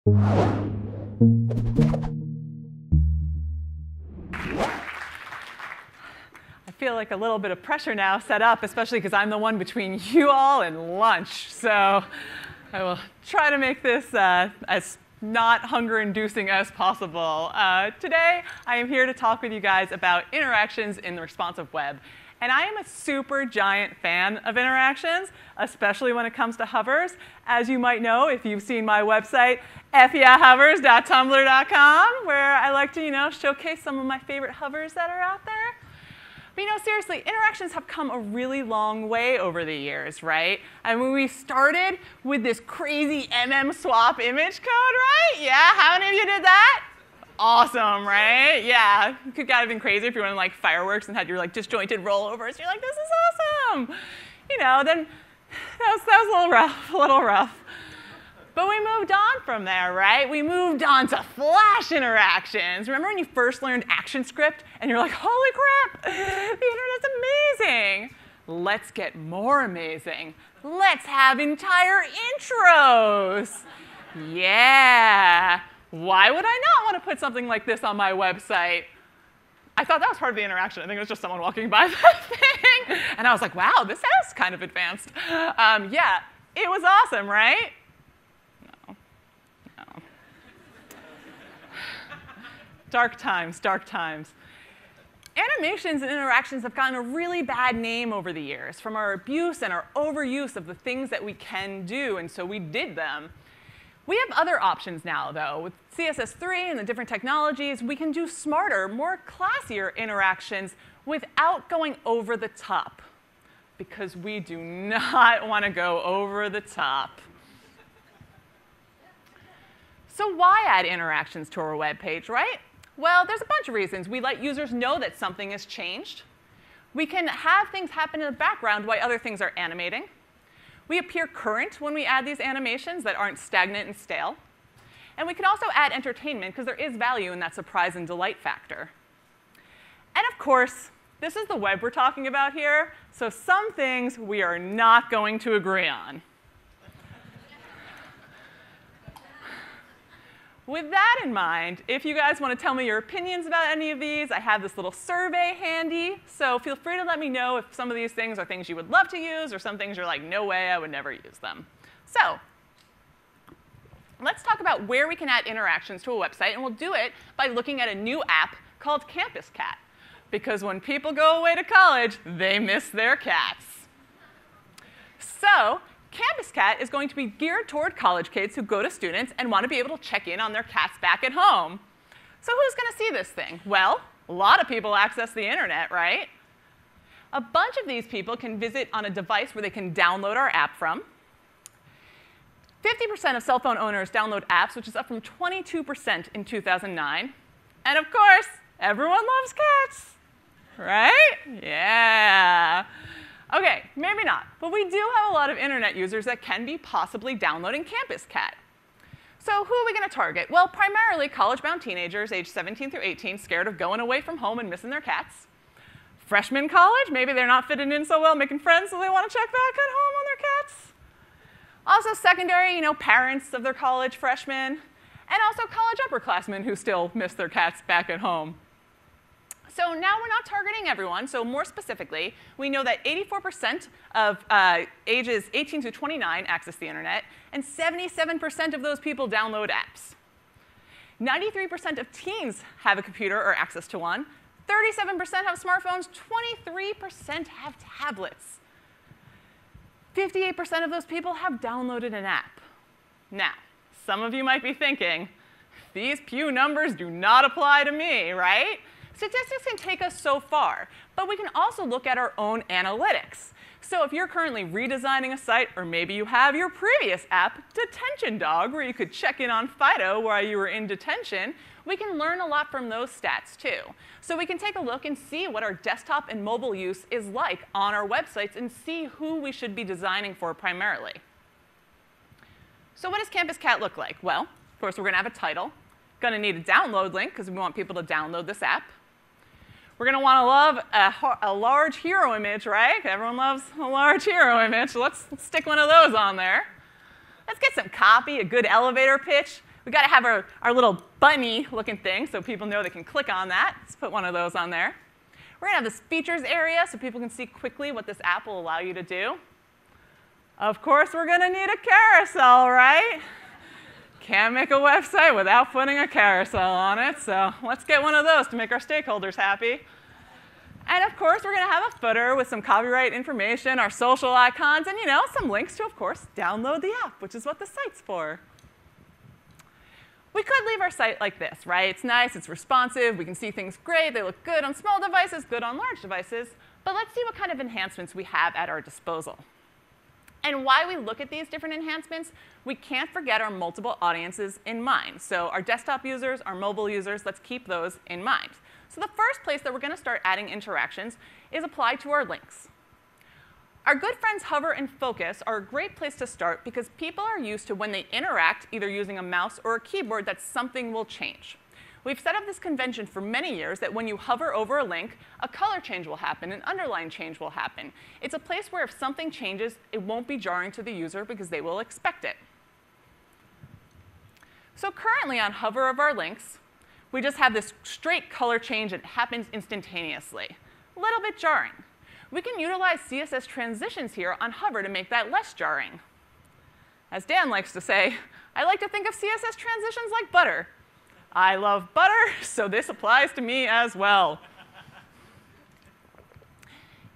I feel like a little bit of pressure now set up, especially because I'm the one between you all and lunch. So I will try to make this as not hunger-inducing as possible. Today, I am here to talk with you guys about interactions in the responsive web. And I am a super giant fan of interactions, especially when it comes to hovers. As you might know, if you've seen my website, fyeahhovers.tumblr.com, where I like to, showcase some of my favorite hovers that are out there. But seriously, interactions have come a really long way over the years, right? And when we started with this crazy swap image code, right? Yeah, how many of you did that? Awesome, right? Yeah, it could have been crazy if you were in fireworks and had your disjointed rollovers. You're like, this is awesome. Then that was a little rough. But we moved on from there, right? We moved on to Flash interactions. Remember when you first learned ActionScript and you're like, holy crap, the internet's amazing. Let's get more amazing. Let's have entire intros. Yeah. Why would I not want to put something like this on my website? I thought that was part of the interaction. I think it was just someone walking by that thing. And I was like, wow, this is kind of advanced. Yeah, it was awesome, right? No. Dark times, dark times. Animations and interactions have gotten a really bad name over the years from our abuse and our overuse of the things that we can do, and so we did them. We have other options now, though. With CSS3 and the different technologies, we can do smarter, more classier interactions without going over the top, because we do not want to go over the top. So why add interactions to our web page, right? Well, there's a bunch of reasons. We let users know that something has changed. We can have things happen in the background while other things are animating. We appear current when we add these animations that aren't stagnant and stale. And we can also add entertainment, because there is value in that surprise and delight factor. And of course, this is the web we're talking about here, so some things we are not going to agree on. With that in mind, if you guys want to tell me your opinions about any of these, I have this little survey handy. So feel free to let me know if some of these things are things you would love to use or some things you're like, no way, I would never use them. So let's talk about where we can add interactions to a website. And we'll do it by looking at a new app called Campus Cat. Because when people go away to college, they miss their cats. So Campus Cat is going to be geared toward college kids who go to students and want to be able to check in on their cats back at home. So who's going to see this thing? Well, a lot of people access the internet, right? A bunch of these people can visit on a device where they can download our app from. 50% of cell phone owners download apps, which is up from 22% in 2009. And of course, everyone loves cats, right? Yeah. OK, maybe not. But we do have a lot of internet users that can be possibly downloading Campus Cat. So who are we going to target? Well, primarily college-bound teenagers aged 17 through 18, scared of going away from home and missing their cats. Freshmen college, maybe they're not fitting in so well making friends, so they want to check back at home on their cats. Also secondary, parents of their college freshmen. And also college upperclassmen who still miss their cats back at home. So now we're not targeting everyone. So more specifically, we know that 84% of ages 18 to 29 access the internet, and 77% of those people download apps. 93% of teens have a computer or access to one. 37% have smartphones. 23% have tablets. 58% of those people have downloaded an app. Now, some of you might be thinking, these Pew numbers do not apply to me, right? Statistics can take us so far, but we can also look at our own analytics. So if you're currently redesigning a site, or maybe you have your previous app, Detention Dog, where you could check in on Fido while you were in detention, we can learn a lot from those stats too. So we can take a look and see what our desktop and mobile use is like on our websites and see who we should be designing for primarily. So what does Campus Cat look like? Well, of course, we're going to have a title. Going to need a download link, because we want people to download this app. We're going to want to love a large hero image, right? Everyone loves a large hero image. So let's stick one of those on there. Let's get some copy, a good elevator pitch. We got to have our little bunny looking thing so people know they can click on that. Let's put one of those on there. We're going to have this features area so people can see quickly what this app will allow you to do. Of course, we're going to need a carousel, right? Can't make a website without putting a carousel on it, so let's get one of those to make our stakeholders happy. And of course, we're going to have a footer with some copyright information, our social icons, and some links to, of course, download the app, which is what the site's for. We could leave our site like this, right? It's nice, it's responsive, we can see things great, they look good on small devices, good on large devices. But let's see what kind of enhancements we have at our disposal. And while we look at these different enhancements, we can't forget our multiple audiences in mind. So our desktop users, our mobile users, let's keep those in mind. So the first place that we're going to start adding interactions is applied to our links. Our good friends Hover and Focus are a great place to start because people are used to when they interact, either using a mouse or a keyboard, that something will change. We've set up this convention for many years that when you hover over a link, a color change will happen, an underline change will happen. It's a place where if something changes, it won't be jarring to the user because they will expect it. So currently on hover of our links, we just have this straight color change that happens instantaneously. A little bit jarring. We can utilize CSS transitions here on hover to make that less jarring. As Dan likes to say, I like to think of CSS transitions like butter. I love butter, so this applies to me as well.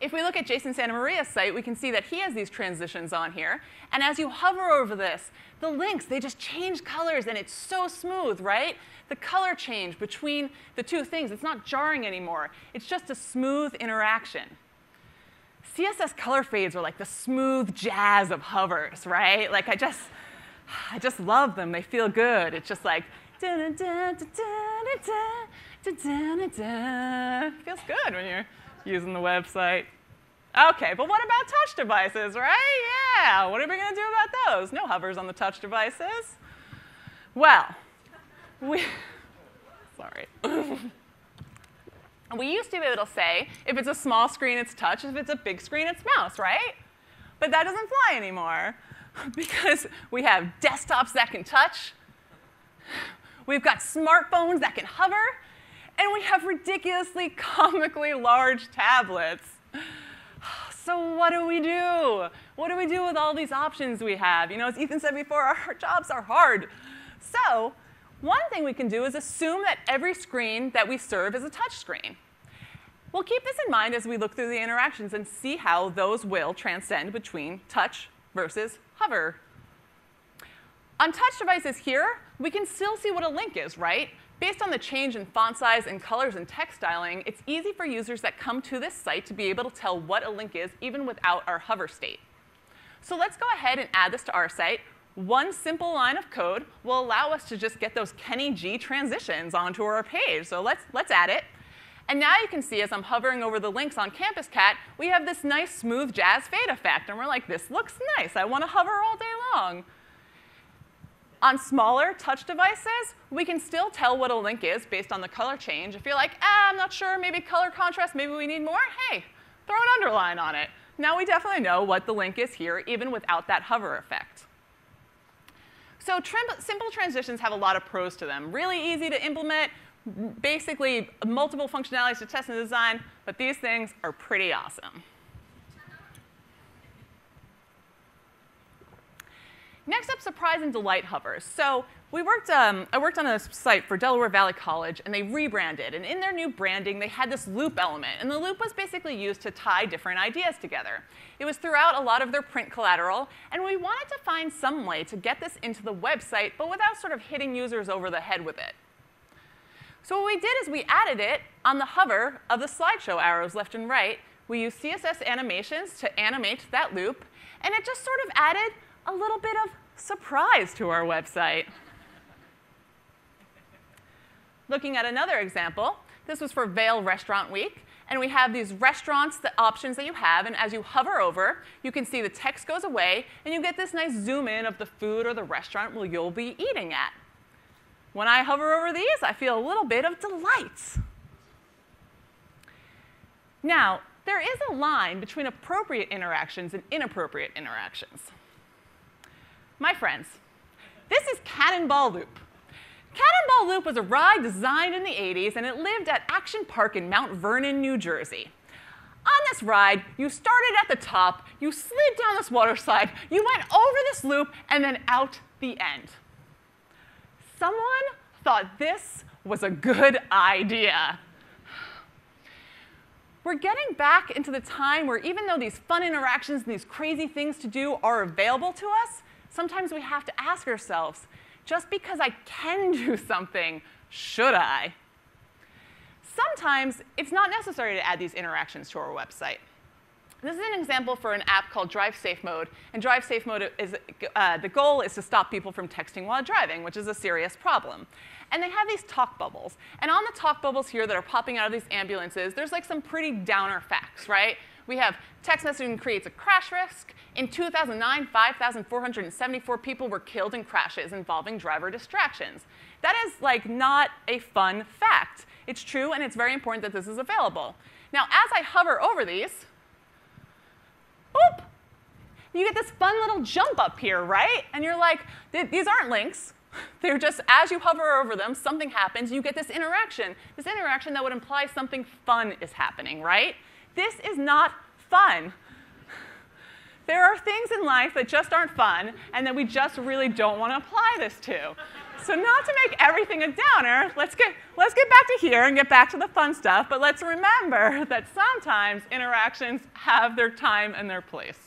If we look at Jason Santamaria's site, we can see that he has these transitions on here. And as you hover over this, the links, they just change colors, and it's so smooth, right? The color change between the two things, it's not jarring anymore. It's just a smooth interaction. CSS color fades are like the smooth jazz of hovers, right? Like I just love them. They feel good. It's just like feels good when you're using the website. OK, but what about touch devices, right? Yeah, what are we going to do about those? No hovers on the touch devices. Well, sorry. We used to be able to say, if it's a small screen, it's touch. If it's a big screen, it's mouse, right? But that doesn't fly anymore because we have desktops that can touch. We've got smartphones that can hover. And we have ridiculously, comically large tablets. So what do we do? What do we do with all these options we have? As Ethan said before, our jobs are hard. So one thing we can do is assume that every screen that we serve is a touch screen. We'll keep this in mind as we look through the interactions and see how those will transcend between touch versus hover. On touch devices here, we can still see what a link is, right? Based on the change in font size and colors and text styling, it's easy for users that come to this site to be able to tell what a link is even without our hover state. So let's go ahead and add this to our site. One simple line of code will allow us to just get those Kenny G transitions onto our page. So let's add it. And now you can see as I'm hovering over the links on Campus Cat, we have this nice smooth jazz fade effect. And we're like, this looks nice. I want to hover all day long. On smaller touch devices, we can still tell what a link is based on the color change. If you're like, I'm not sure, maybe color contrast, maybe we need more, hey, throw an underline on it. Now we definitely know what the link is here, even without that hover effect. So simple transitions have a lot of pros to them. Really easy to implement, basically multiple functionalities to test and design, but these things are pretty awesome. Next up, surprise and delight hovers. So I worked on a site for Delaware Valley College, and they rebranded. And in their new branding, they had this loop element. And the loop was basically used to tie different ideas together. It was throughout a lot of their print collateral. And we wanted to find some way to get this into the website, but without sort of hitting users over the head with it. So what we did is we added it on the hover of the slideshow arrows left and right. We used CSS animations to animate that loop. And it just sort of added a little bit of surprise to our website. Looking at another example, this was for Vail Restaurant Week. And we have these restaurants, the options that you have. And as you hover over, you can see the text goes away. And you get this nice zoom in of the food or the restaurant where you'll be eating at. When I hover over these, I feel a little bit of delight. Now, there is a line between appropriate interactions and inappropriate interactions. My friends, this is Cannonball Loop. Cannonball Loop was a ride designed in the 80s, and it lived at Action Park in Mount Vernon, New Jersey. On this ride, you started at the top, you slid down this water slide, you went over this loop, and then out the end. Someone thought this was a good idea. We're getting back into the time where even though these fun interactions and these crazy things to do are available to us, sometimes we have to ask ourselves, just because I can do something, should I? Sometimes it's not necessary to add these interactions to our website. This is an example for an app called Drive Safe Mode. And Drive Safe Mode is, the goal is to stop people from texting while driving, which is a serious problem. And they have these talk bubbles. And on the talk bubbles here that are popping out of these ambulances, there's like some pretty downer facts, right? We have text messaging creates a crash risk. In 2009, 5,474 people were killed in crashes involving driver distractions. That is like not a fun fact. It's true, and it's very important that this is available. Now, as I hover over these, boop, you get this fun little jump up here, right? And you're like, these aren't links. They're just, as you hover over them, something happens. You get this interaction that would imply something fun is happening, right? This is not fun. There are things in life that just aren't fun and that we just really don't want to apply this to. So not to make everything a downer, let's get back to here and get back to the fun stuff, but let's remember that sometimes interactions have their time and their place.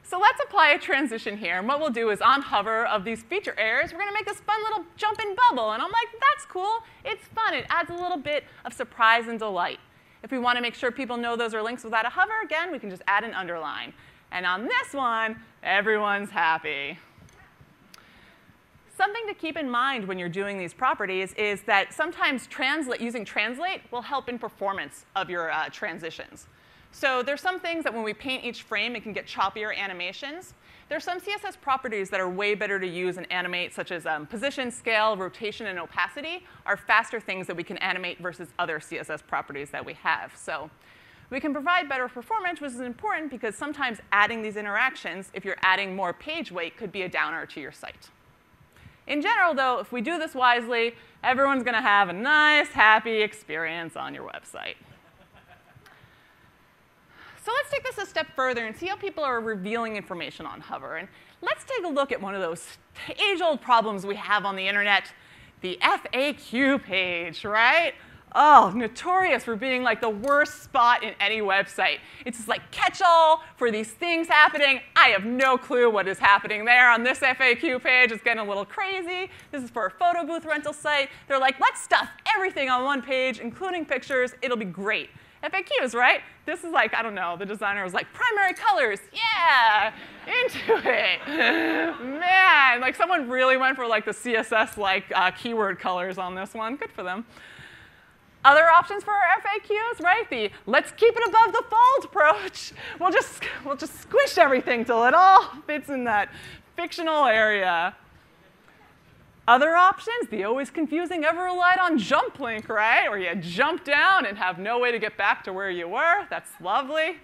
So let's apply a transition here, and what we'll do is on hover of these feature areas, we're going to make this fun little jumping bubble, and I'm like, that's cool, it's fun, it adds a little bit of surprise and delight. If we want to make sure people know those are links without a hover, again, we can just add an underline. And on this one, everyone's happy. Something to keep in mind when you're doing these properties is that sometimes using translate will help in performance of your transitions. So there's some things that when we paint each frame, it can get choppier animations. There's some CSS properties that are way better to use and animate, such as position, scale, rotation, and opacity are faster things that we can animate versus other CSS properties that we have. So we can provide better performance, which is important because sometimes adding these interactions, if you're adding more page weight, could be a downer to your site. In general, though, if we do this wisely, everyone's going to have a nice, happy experience on your website. So let's take this a step further and see how people are revealing information on hover. And let's take a look at one of those age-old problems we have on the internet, the FAQ page, right? Oh, notorious for being like the worst spot in any website. It's just like catch-all for these things happening. I have no clue what is happening there on this FAQ page. It's getting a little crazy. This is for a photo booth rental site. They're like, let's stuff everything on one page, including pictures. It'll be great. FAQs, right? This is like, I don't know, the designer was like, primary colors, yeah, into it. Man, like someone really went for like the CSS like keyword colors on this one. Good for them. Other options for our FAQs, right? The let's keep it above the fold approach. We'll just squish everything till it all fits in that fictional area. Other options, the always confusing ever relied on jump link, right? Or you jump down and have no way to get back to where you were. That's lovely.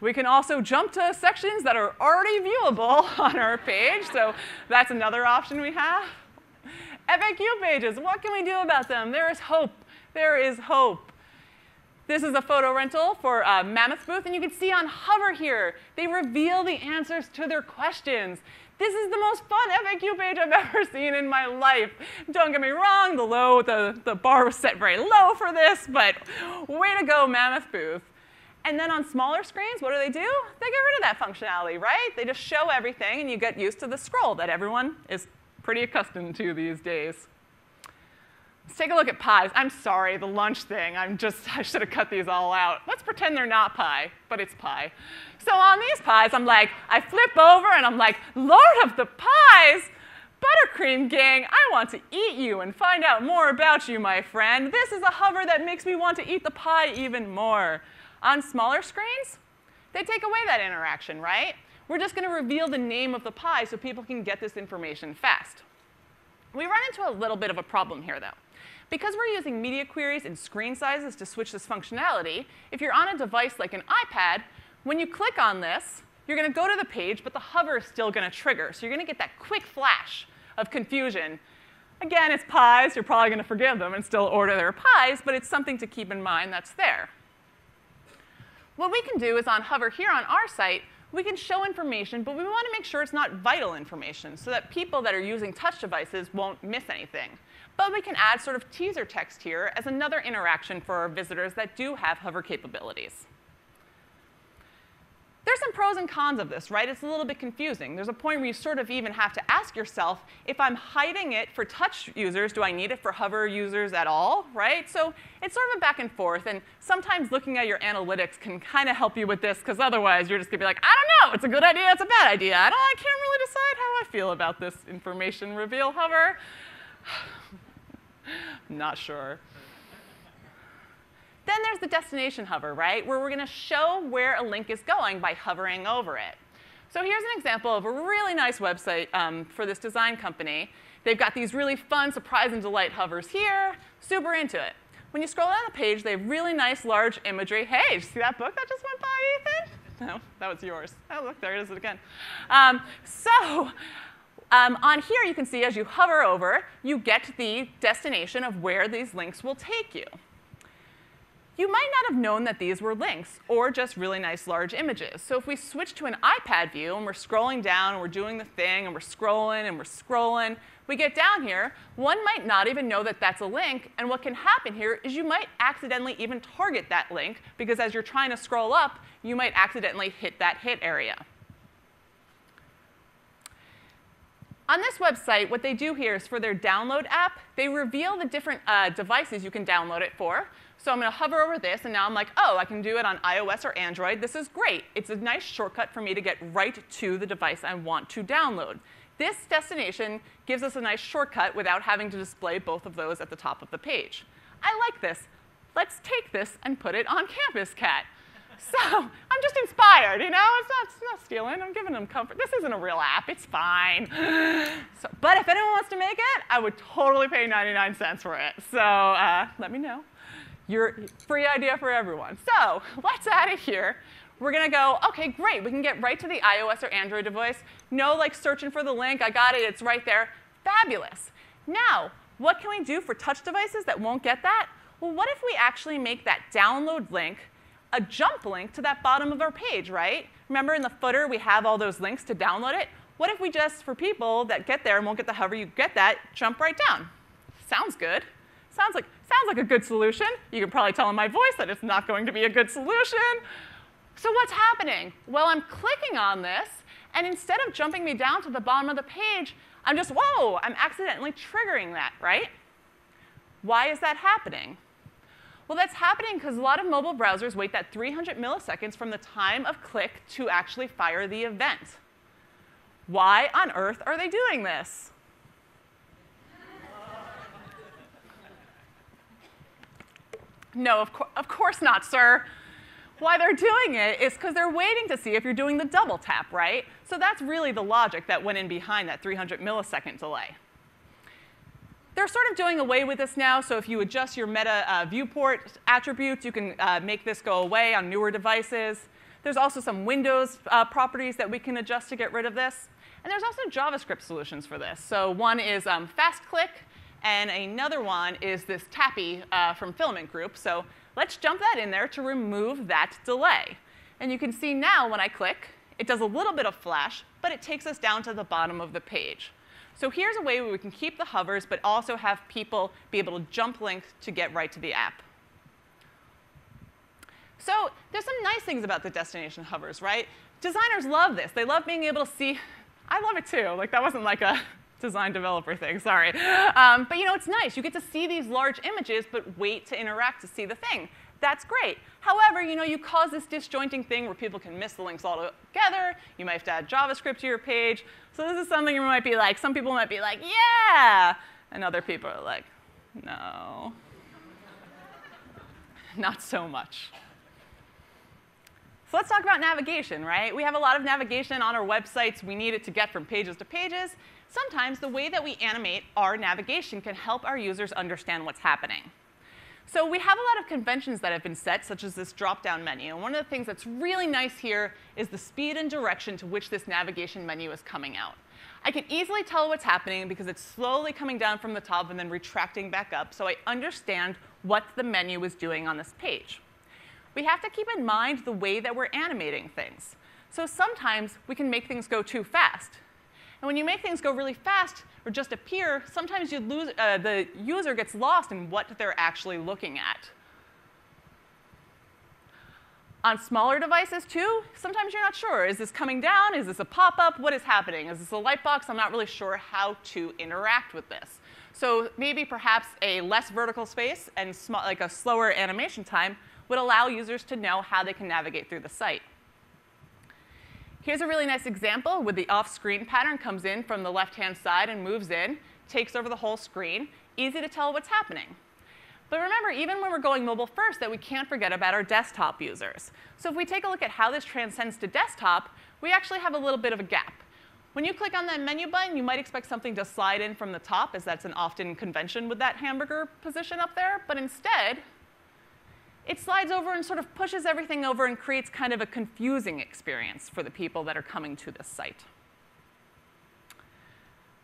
We can also jump to sections that are already viewable on our page. So that's another option we have. FAQ pages, what can we do about them? There is hope. There is hope. This is a photo rental for a Mammoth booth, and you can see on hover here, they reveal the answers to their questions. This is the most fun FAQ page I've ever seen in my life. Don't get me wrong, the bar was set very low for this, but way to go, Mammoth booth. And then on smaller screens, what do? They get rid of that functionality, right? They just show everything, and you get used to the scroll that everyone is pretty accustomed to these days. Let's take a look at pies. I'm sorry, the lunch thing. I should have cut these all out. Let's pretend they're not pie, but it's pie. So on these pies, I flip over and I'm like, Lord of the pies, buttercream gang, I want to eat you and find out more about you, my friend. This is a hover that makes me want to eat the pie even more. On smaller screens, they take away that interaction, right? We're just going to reveal the name of the pie so people can get this information fast. We run into a little bit of a problem here, though. Because we're using media queries and screen sizes to switch this functionality, if you're on a device like an iPad, when you click on this, you're going to go to the page, but the hover is still going to trigger. So you're going to get that quick flash of confusion. Again, it's pies. You're probably going to forgive them and still order their pies, but it's something to keep in mind that's there. What we can do is on hover here on our site, we can show information, but we want to make sure it's not vital information so that people that are using touch devices won't miss anything. But we can add sort of teaser text here as another interaction for our visitors that do have hover capabilities. There's some pros and cons of this, right? It's a little bit confusing. There's a point where you sort of even have to ask yourself, if I'm hiding it for touch users, do I need it for hover users at all, right? So it's sort of a back and forth, and sometimes looking at your analytics can kind of help you with this, because otherwise you're just going to be like, I don't know, it's a good idea, it's a bad idea. I can't really decide how I feel about this information reveal hover. Not sure. Then there's the destination hover, right, where we're going to show where a link is going by hovering over it. So here's an example of a really nice website for this design company. They've got these really fun surprise and delight hovers here. Super into it. When you scroll down the page, they have really nice large imagery. Hey, did you see that book that just went by, Ethan? No, that was yours. Oh, look, there it is again. On here, you can see as you hover over, you get the destination of where these links will take you. You might not have known that these were links or just really nice large images. So if we switch to an iPad view and we're scrolling down and we're doing the thing and we're scrolling, we get down here, one might not even know that that's a link. And what can happen here is you might accidentally even target that link because as you're trying to scroll up, you might accidentally hit that hit area. On this website, what they do here is for their download app, they reveal the different devices you can download it for. So I'm going to hover over this, and now I'm like, oh, I can do it on iOS or Android. This is great. It's a nice shortcut for me to get right to the device I want to download. This destination gives us a nice shortcut without having to display both of those at the top of the page. I like this. Let's take this and put it on Campus Cat. So I'm just inspired, you know? It's not stealing. I'm giving them comfort. This isn't a real app. It's fine. But if anyone wants to make it, I would totally pay 99 cents for it. So let me know. Your free idea for everyone. So let's add it here. We're going to go, OK, great. We can get right to the iOS or Android device. No like searching for the link. I got it. It's right there. Fabulous. Now, what can we do for touch devices that won't get that? Well, what if we actually make that download link a jump link to that bottom of our page, right? Remember in the footer, we have all those links to download it? What if we just, for people that get there and won't get the hover, you get that, jump right down? Sounds good. Sounds like a good solution. You can probably tell in my voice that it's not going to be a good solution. So what's happening? Well, I'm clicking on this, and instead of jumping me down to the bottom of the page, I'm just, whoa, I'm accidentally triggering that, right? Why is that happening? Well, that's happening because a lot of mobile browsers wait that 300 milliseconds from the time of click to actually fire the event. Why on earth are they doing this? No, of course not, sir. Why they're doing it is because they're waiting to see if you're doing the double tap, right? So that's really the logic that went in behind that 300 millisecond delay. They're sort of doing away with this now, so if you adjust your meta viewport attributes, you can make this go away on newer devices. There's also some Windows properties that we can adjust to get rid of this. And there's also JavaScript solutions for this. So one is fast click, and another one is this Tappy from Filament Group. So let's jump that in there to remove that delay. And you can see now when I click, it does a little bit of flash, but it takes us down to the bottom of the page. So here's a way where we can keep the hovers, but also have people be able to jump link to get right to the app. So there's some nice things about the destination hovers, right? Designers love this. They love being able to see. I love it too. Like that wasn't like a design developer thing, sorry. But you know, it's nice. You get to see these large images, but wait to interact to see the thing. That's great. However, you know, you cause this disjointing thing where people can miss the links altogether. You might have to add JavaScript to your page. So this is something you might be like, some people might be like, yeah! And other people are like, no. Not so much. So let's talk about navigation, right? We have a lot of navigation on our websites. We need it to get from pages to pages. Sometimes the way that we animate our navigation can help our users understand what's happening. So we have a lot of conventions that have been set, such as this drop-down menu. And one of the things that's really nice here is the speed and direction to which this navigation menu is coming out. I can easily tell what's happening because it's slowly coming down from the top and then retracting back up, so I understand what the menu is doing on this page. We have to keep in mind the way that we're animating things. So sometimes we can make things go too fast. And when you make things go really fast or just appear, sometimes the user gets lost in what they're actually looking at. On smaller devices, too, sometimes you're not sure. Is this coming down? Is this a pop-up? What is happening? Is this a light box? I'm not really sure how to interact with this. So maybe perhaps a less vertical space and like a slower animation time would allow users to know how they can navigate through the site. Here's a really nice example where the off-screen pattern comes in from the left-hand side and moves in, takes over the whole screen. Easy to tell what's happening. But remember, even when we're going mobile first, that we can't forget about our desktop users. So if we take a look at how this transcends to desktop, we actually have a little bit of a gap. When you click on that menu button, you might expect something to slide in from the top, as that's an often convention with that hamburger position up there. But instead, it slides over and sort of pushes everything over and creates kind of a confusing experience for the people that are coming to this site.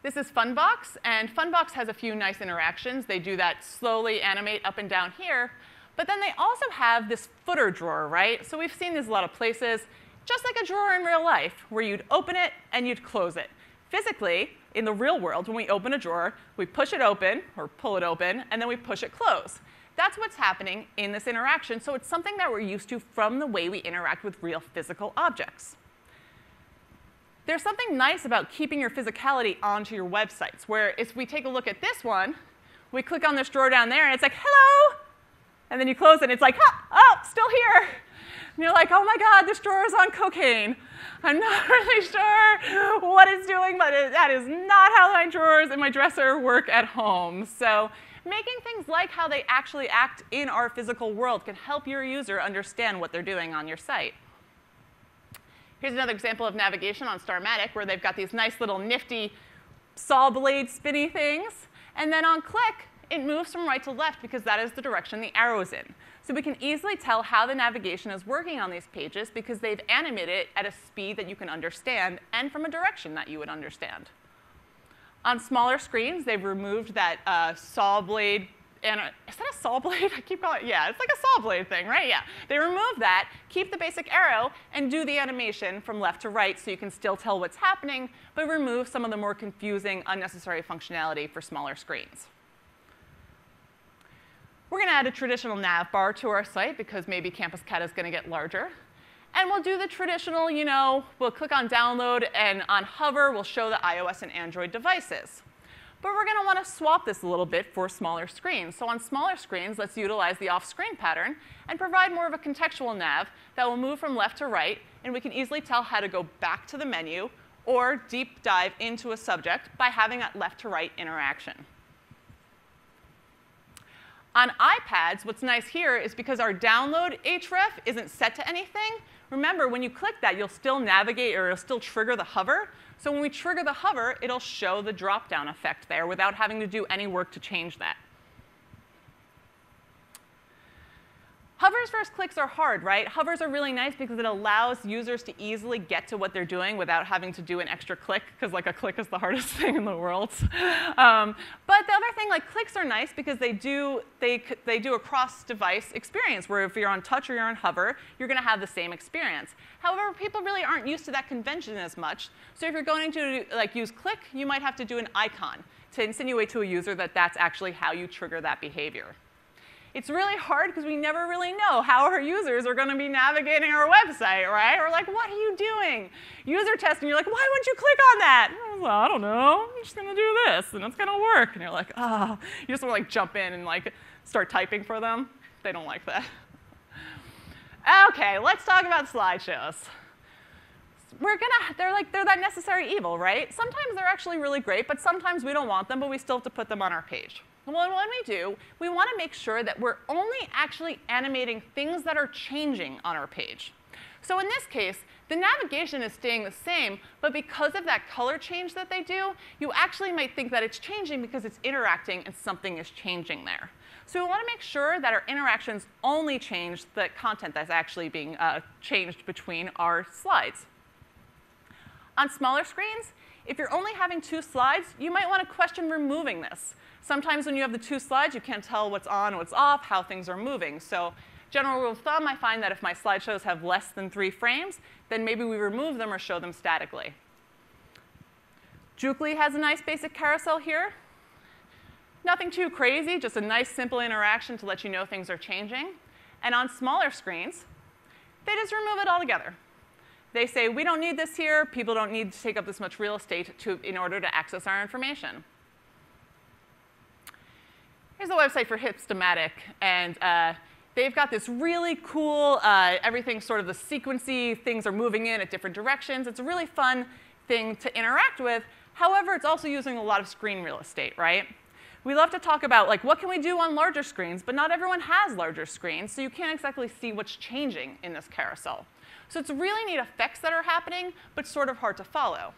This is Funbox, and Funbox has a few nice interactions. They do that slowly animate up and down here, but then they also have this footer drawer, right? So we've seen this a lot of places, just like a drawer in real life, where you'd open it and you'd close it. Physically, in the real world, when we open a drawer, we push it open, or pull it open, and then we push it close. That's what's happening in this interaction, so it's something that we're used to from the way we interact with real physical objects. There's something nice about keeping your physicality onto your websites, where if we take a look at this one, we click on this drawer down there, and it's like, hello! And then you close it, and it's like, oh, still here! And you're like, oh my god, this drawer is on cocaine. I'm not really sure what it's doing, but that is not how my drawers in my dresser work at home. So making things like how they actually act in our physical world can help your user understand what they're doing on your site. Here's another example of navigation on Starmatic, where they've got these nice little nifty saw blade spinny things. And then on click, it moves from right to left because that is the direction the arrow's in. So we can easily tell how the navigation is working on these pages because they've animated it at a speed that you can understand and from a direction that you would understand. On smaller screens, they've removed that saw blade. And is that a saw blade? I keep calling it, yeah, it's like a saw blade thing, right? Yeah. They remove that, keep the basic arrow, and do the animation from left to right so you can still tell what's happening, but remove some of the more confusing, unnecessary functionality for smaller screens. We're going to add a traditional nav bar to our site because maybe Campus Cat is going to get larger. And we'll do the traditional, we'll click on download, and on hover, we'll show the iOS and Android devices. But we're going to want to swap this a little bit for smaller screens. So on smaller screens, let's utilize the off-screen pattern and provide more of a contextual nav that will move from left to right, and we can easily tell how to go back to the menu or deep dive into a subject by having that left to right interaction. On iPads, what's nice here is because our download href isn't set to anything, remember, when you click that, you'll still navigate or it'll still trigger the hover. So when we trigger the hover, it'll show the drop-down effect there without having to do any work to change that. Hovers versus clicks are hard, right? Hovers are really nice because it allows users to easily get to what they're doing without having to do an extra click, because like a click is the hardest thing in the world. But the other thing, like clicks are nice because they do a cross-device experience, where if you're on touch or you're on hover, you're going to have the same experience. However, people really aren't used to that convention as much. So if you're going to use click, you might have to do an icon to insinuate to a user that that's actually how you trigger that behavior. It's really hard because we never really know how our users are going to be navigating our website, right? We're like, what are you doing? User testing, you're like, why would you click on that? Well, I don't know. I'm just going to do this, and it's going to work. And you're like, ah. Oh. You just want to jump in and start typing for them. They don't like that. OK, let's talk about slideshows. They're that necessary evil, right? Sometimes they're actually really great, but sometimes we don't want them, but we still have to put them on our page. Well, when we do, we want to make sure that we're only actually animating things that are changing on our page. So in this case, the navigation is staying the same, but because of that color change that they do, you actually might think that it's changing because it's interacting and something is changing there. So we want to make sure that our interactions only change the content that's actually being changed between our slides. On smaller screens, If you're only having 2 slides, you might want to question removing this. Sometimes when you have the 2 slides, you can't tell what's on, what's off, how things are moving. So general rule of thumb, I find that if my slideshows have less than 3 frames, then maybe we remove them or show them statically. Juke has a nice basic carousel here. Nothing too crazy, just a nice simple interaction to let you know things are changing. And on smaller screens, they just remove it altogether. They say, we don't need this here. People don't need to take up this much real estate in order to access our information. Here's the website for Hipstamatic. And they've got this really cool, everything's sort of the sequency, things are moving in at different directions. It's a really fun thing to interact with. However, it's also using a lot of screen real estate, right? We love to talk about, like, what can we do on larger screens, but not everyone has larger screens, so you can't exactly see what's changing in this carousel. So it's really neat effects that are happening, but sort of hard to follow.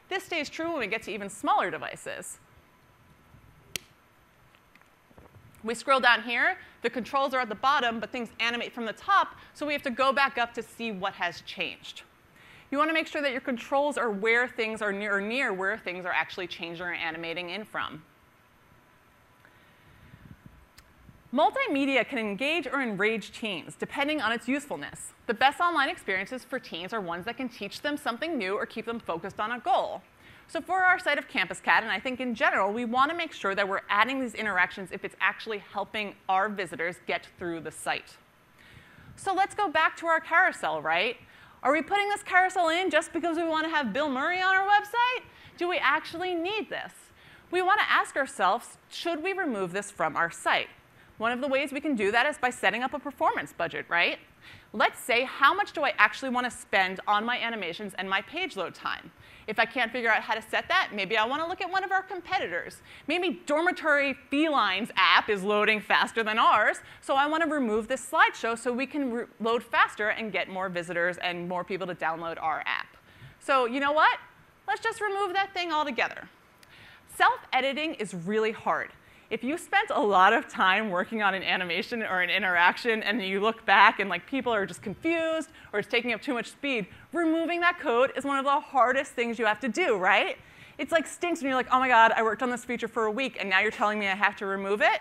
This stays true when we get to even smaller devices. We scroll down here. The controls are at the bottom, but things animate from the top, so we have to go back up to see what has changed. You want to make sure that your controls are where things are near where things are actually changing or animating in from. Multimedia can engage or enrage teens, depending on its usefulness. The best online experiences for teens are ones that can teach them something new or keep them focused on a goal. So for our site of CampusCat, and I think in general, we want to make sure that we're adding these interactions if it's actually helping our visitors get through the site. So let's go back to our carousel, right? Are we putting this carousel in just because we want to have Bill Murray on our website? Do we actually need this? We want to ask ourselves, should we remove this from our site? One of the ways we can do that is by setting up a performance budget, right? Let's say, how much do I actually want to spend on my animations and my page load time? If I can't figure out how to set that, maybe I want to look at one of our competitors. Maybe Dormitory Felines app is loading faster than ours, so I want to remove this slideshow so we can load faster and get more visitors and more people to download our app. So you know what? Let's just remove that thing altogether. Self-editing is really hard. If you spent a lot of time working on an animation or an interaction and you look back and like people are just confused or it's taking up too much speed, removing that code is one of the hardest things you have to do, right? It's like stinks when you're like, oh my god, I worked on this feature for a week and now you're telling me I have to remove it.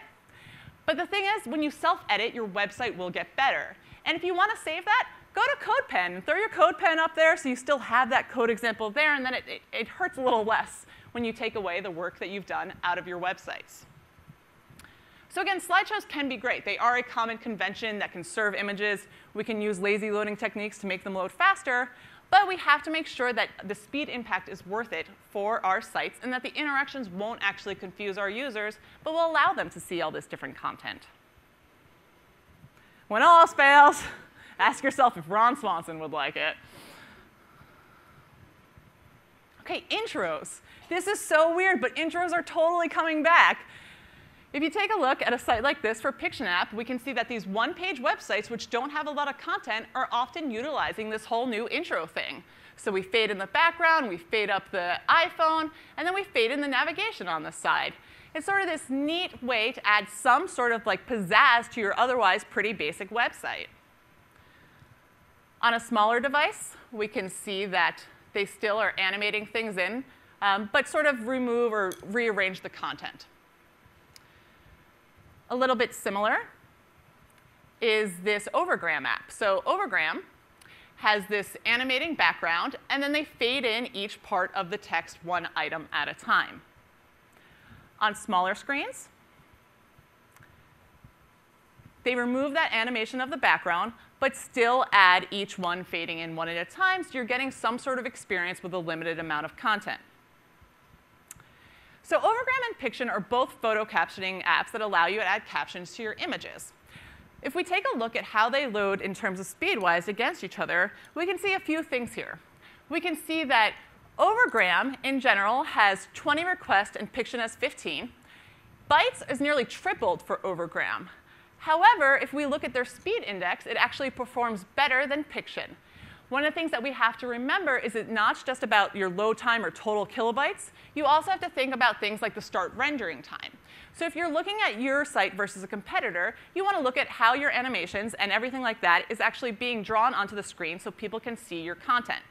But the thing is, when you self-edit, your website will get better. And if you want to save that, go to CodePen and throw your CodePen up there so you still have that code example there, and then it hurts a little less when you take away the work that you've done out of your websites. So again, slideshows can be great. They are a common convention that can serve images. We can use lazy loading techniques to make them load faster. But we have to make sure that the speed impact is worth it for our sites and that the interactions won't actually confuse our users, but will allow them to see all this different content. When all else fails, ask yourself if Ron Swanson would like it. OK, intros. This is so weird, but intros are totally coming back. If you take a look at a site like this for Pictionapp, we can see that these one-page websites, which don't have a lot of content, are often utilizing this whole new intro thing. So we fade in the background, we fade up the iPhone, and then we fade in the navigation on the side. It's sort of this neat way to add some sort of like pizzazz to your otherwise pretty basic website. On a smaller device, we can see that they still are animating things in, but sort of remove or rearrange the content. A little bit similar is this Overgram app. So Overgram has this animating background, and then they fade in each part of the text one item at a time. On smaller screens, they remove that animation of the background, but still add each one fading in one at a time, so you're getting some sort of experience with a limited amount of content. So Overgram and Piction are both photo captioning apps that allow you to add captions to your images. If we take a look at how they load in terms of speed-wise against each other, we can see a few things here. We can see that Overgram, in general, has 20 requests and Piction has 15. Bytes is nearly tripled for Overgram. However, if we look at their speed index, it actually performs better than Piction. One of the things that we have to remember is it's not just about your load time or total kilobytes. You also have to think about things like the start rendering time. So if you're looking at your site versus a competitor, you want to look at how your animations and everything like that is actually being drawn onto the screen so people can see your content.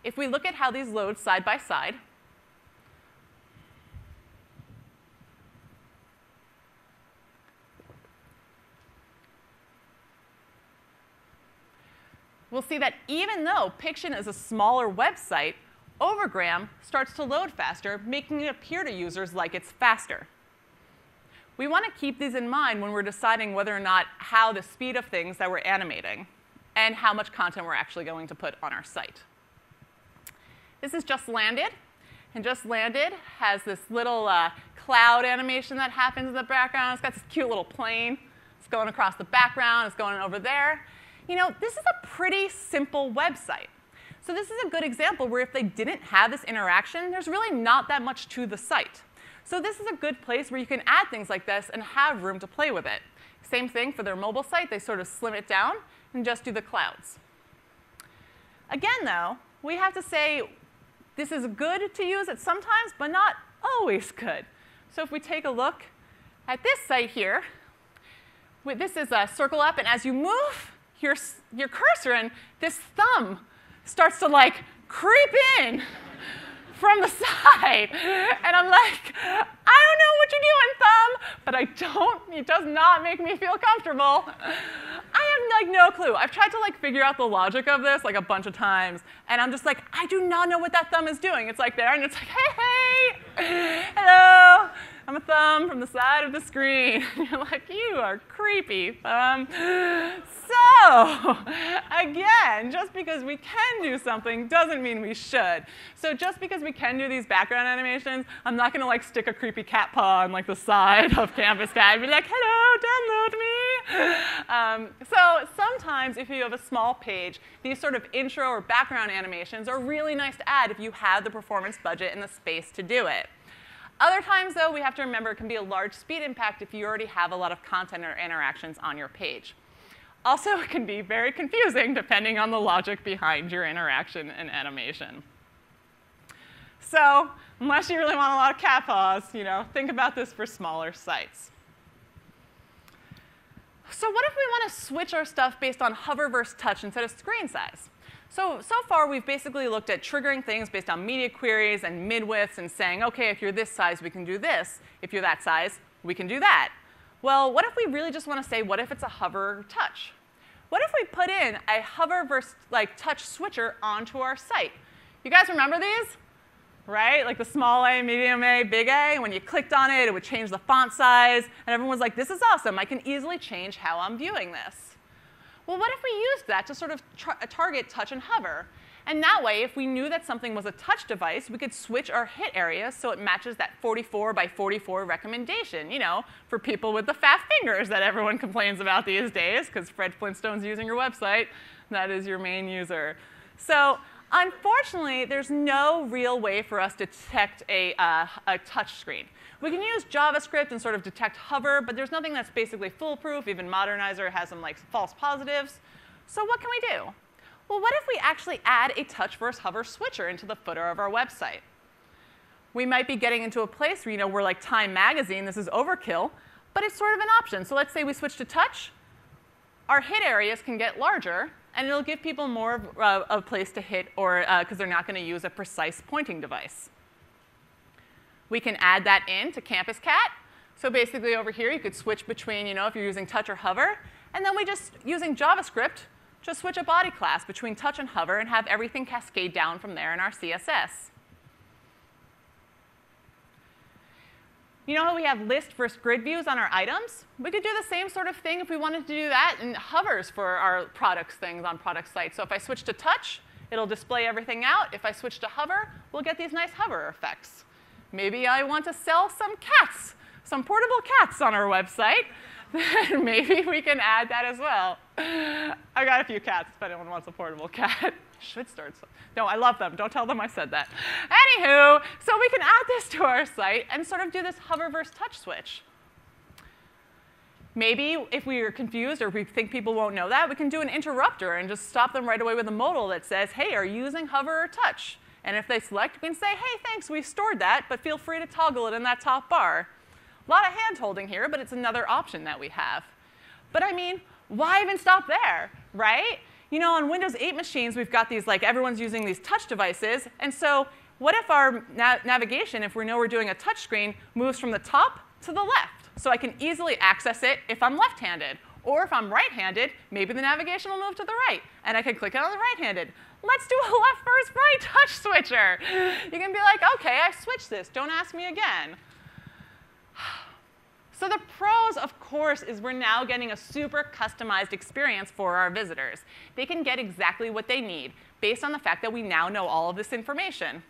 If we look at how these load side by side, we'll see that even though Piction is a smaller website, Overgram starts to load faster, making it appear to users like it's faster. We want to keep these in mind when we're deciding whether or not how the speed of things that we're animating and how much content we're actually going to put on our site. This is Just Landed. And Just Landed has this little cloud animation that happens in the background. It's got this cute little plane. It's going across the background. It's going over there. You know, this is a pretty simple website. So this is a good example where if they didn't have this interaction, there's really not that much to the site. So this is a good place where you can add things like this and have room to play with it. Same thing for their mobile site. They sort of slim it down and just do the clouds. Again, though, we have to say this is good to use it sometimes, but not always good. So if we take a look at this site here, this is a circle up, and as you move your cursor in, this thumb starts to like creep in from the side. And I'm like, I don't know what you're doing, thumb, but it does not make me feel comfortable. I have like no clue. I've tried to like figure out the logic of this like a bunch of times, and I'm just like, I do not know what that thumb is doing. It's like there, and it's like, hey, hello. I'm a thumb from the side of the screen. You're like, you are creepy, thumb. So, again, just because we can do something doesn't mean we should. So just because we can do these background animations, I'm not going to like stick a creepy cat paw on like the side of Campus Cat and be like, hello, download me. So sometimes if you have a small page, these sort of intro or background animations are really nice to add if you have the performance budget and the space to do it. Other times, though, we have to remember it can be a large speed impact if you already have a lot of content or interactions on your page. Also, it can be very confusing depending on the logic behind your interaction and animation. So unless you really want a lot of cat paws, you know, think about this for smaller sites. So what if we want to switch our stuff based on hover versus touch instead of screen size? So far, we've basically looked at triggering things based on media queries and midwidths and saying, OK, if you're this size, we can do this. If you're that size, we can do that. Well, what if we really just want to say, what if it's a hover or touch? What if we put in a hover versus like, touch switcher onto our site? You guys remember these? Right? Like the small a, medium A, big A. When you clicked on it, it would change the font size. And everyone was like, this is awesome. I can easily change how I'm viewing this. Well, what if we used that to sort of target touch and hover? And that way, if we knew that something was a touch device, we could switch our hit area so it matches that 44 by 44 recommendation, you know, for people with the fat fingers that everyone complains about these days, because Fred Flintstone's using your website. That is your main user. So unfortunately, there's no real way for us to detect a touch screen. We can use JavaScript and sort of detect hover, but there's nothing that's basically foolproof. Even Modernizer has some like false positives. So what can we do? Well, what if we actually add a touch versus hover switcher into the footer of our website? We might be getting into a place where, you know, we're like Time Magazine, this is overkill, but it's sort of an option. So let's say we switch to touch. Our hit areas can get larger, and it'll give people more of a place to hit, or because they're not going to use a precise pointing device. We can add that in to Campus Cat. So basically over here, you could switch between, you know, if you're using touch or hover. And then we just, using JavaScript, just switch a body class between touch and hover and have everything cascade down from there in our CSS. You know how we have list versus grid views on our items? We could do the same sort of thing if we wanted to do that in hovers for our products things on product sites. So if I switch to touch, it'll display everything out. If I switch to hover, we'll get these nice hover effects. Maybe I want to sell some cats, some portable cats on our website. Maybe we can add that as well. I got a few cats if anyone wants a portable cat. Should start some. No, I love them. Don't tell them I said that. Anywho, so we can add this to our site and sort of do this hover versus touch switch. Maybe if we are confused or we think people won't know that, we can do an interrupter and just stop them right away with a modal that says, hey, are you using hover or touch? And if they select, we can say, hey, thanks, we stored that, but feel free to toggle it in that top bar. A lot of hand-holding here, but it's another option that we have. But I mean, why even stop there, right? You know, on Windows 8 machines, we've got these, like, everyone's using these touch devices. And so what if our navigation, if we know we're doing a touch screen, moves from the top to the left? So I can easily access it if I'm left-handed. Or if I'm right-handed, maybe the navigation will move to the right, and I can click it on the right-handed. Let's do a left first right touch switcher. You can be like, OK, I switched this. Don't ask me again. So the pros, of course, is we're now getting a super customized experience for our visitors. They can get exactly what they need based on the fact that we now know all of this information.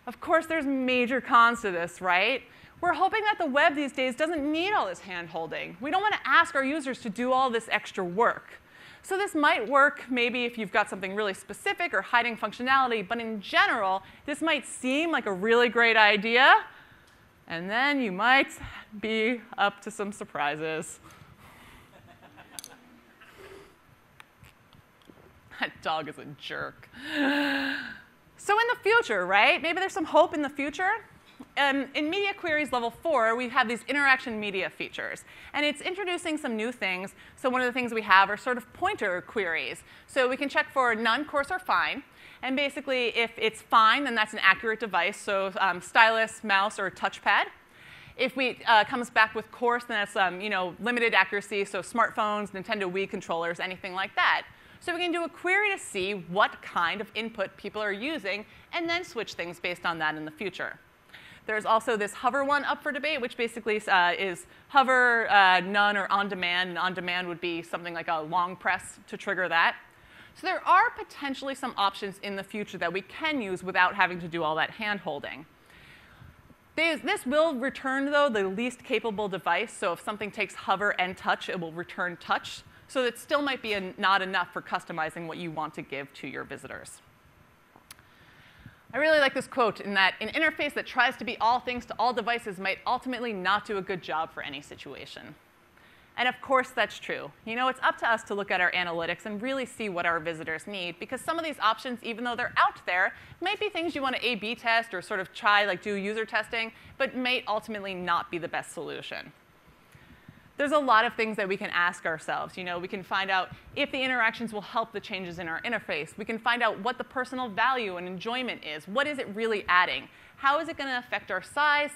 Of course, there's major cons to this, right? We're hoping that the web these days doesn't need all this hand-holding. We don't want to ask our users to do all this extra work. So this might work maybe if you've got something really specific or hiding functionality, but in general, this might seem like a really great idea, and then you might be up to some surprises. That dog is a jerk. So in the future, right? Maybe there's some hope in the future. In Media Queries Level 4, we have these interaction media features. And it's introducing some new things. So one of the things we have are sort of pointer queries. So we can check for none, coarse, or fine. And basically, if it's fine, then that's an accurate device, so stylus, mouse, or touchpad. If it comes back with coarse, then that's limited accuracy, so smartphones, Nintendo Wii controllers, anything like that. So we can do a query to see what kind of input people are using, and then switch things based on that in the future. There's also this hover one up for debate, which basically is hover, none, or on demand. And on demand would be something like a long press to trigger that. So there are potentially some options in the future that we can use without having to do all that hand-holding. This will return, though, the least capable device. So if something takes hover and touch, it will return touch. So it still might be not enough for customizing what you want to give to your visitors. I really like this quote in that an interface that tries to be all things to all devices might ultimately not do a good job for any situation. And of course, that's true. It's up to us to look at our analytics and really see what our visitors need, because some of these options, even though they're out there, might be things you want to A/B test or sort of try, like do user testing, but may ultimately not be the best solution. There's a lot of things that we can ask ourselves. We can find out if the interactions will help the changes in our interface. We can find out what the personal value and enjoyment is. What is it really adding? How is it going to affect our size?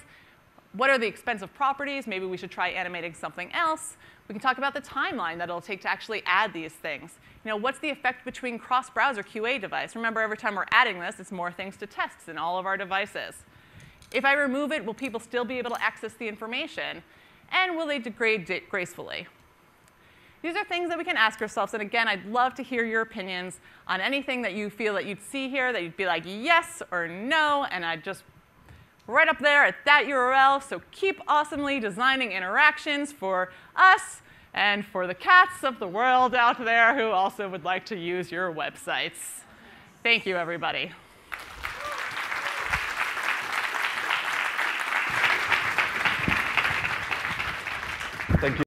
What are the expensive properties? Maybe we should try animating something else. We can talk about the timeline that it'll take to actually add these things. What's the effect between cross-browser QA device? Remember, every time we're adding this, it's more things to test in all of our devices. If I remove it, will people still be able to access the information? And will they degrade gracefully? These are things that we can ask ourselves. And again, I'd love to hear your opinions on anything that you feel that you'd see here, that you'd be like yes or no. And I'd just right up there at that URL. So keep awesomely designing interactions for us and for the cats of the world out there who also would like to use your websites. Thank you, everybody.